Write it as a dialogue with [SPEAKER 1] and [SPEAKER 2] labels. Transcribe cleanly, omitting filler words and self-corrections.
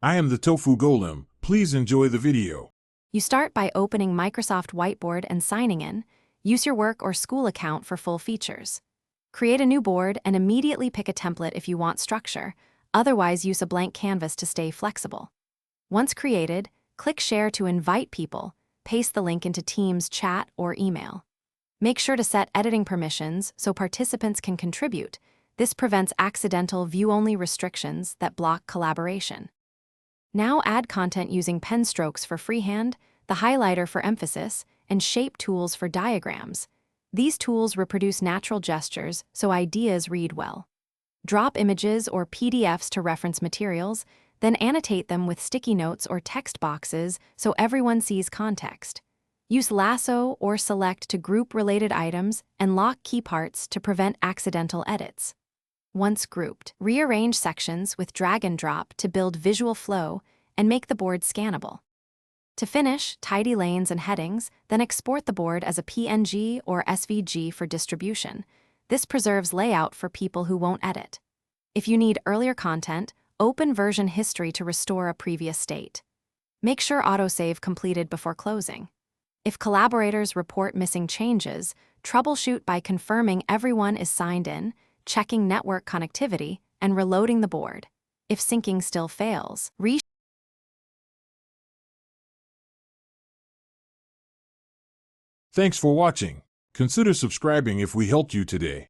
[SPEAKER 1] I am the Tofu Golem. Please enjoy the video.
[SPEAKER 2] You start by opening Microsoft Whiteboard and signing in. Use your work or school account for full features. Create a new board and immediately pick a template if you want structure. Otherwise, use a blank canvas to stay flexible. Once created, click Share to invite people. Paste the link into Teams chat or email. Make sure to set editing permissions so participants can contribute. This prevents accidental view-only restrictions that block collaboration. Now add content using pen strokes for freehand, the highlighter for emphasis, and shape tools for diagrams. These tools reproduce natural gestures so ideas read well. Drop images or PDFs to reference materials, then annotate them with sticky notes or text boxes so everyone sees context. Use lasso or select to group related items and lock key parts to prevent accidental edits. Once grouped, rearrange sections with drag and drop to build visual flow and make the board scannable. To finish, tidy lanes and headings, then export the board as a PNG or SVG for distribution. This preserves layout for people who won't edit. If you need earlier content, open version history to restore a previous state. Make sure autosave completed before closing. If collaborators report missing changes, troubleshoot by confirming everyone is signed in, checking network connectivity, and reloading the board. If syncing still fails,
[SPEAKER 1] Thanks for watching. Consider subscribing if we helped you today.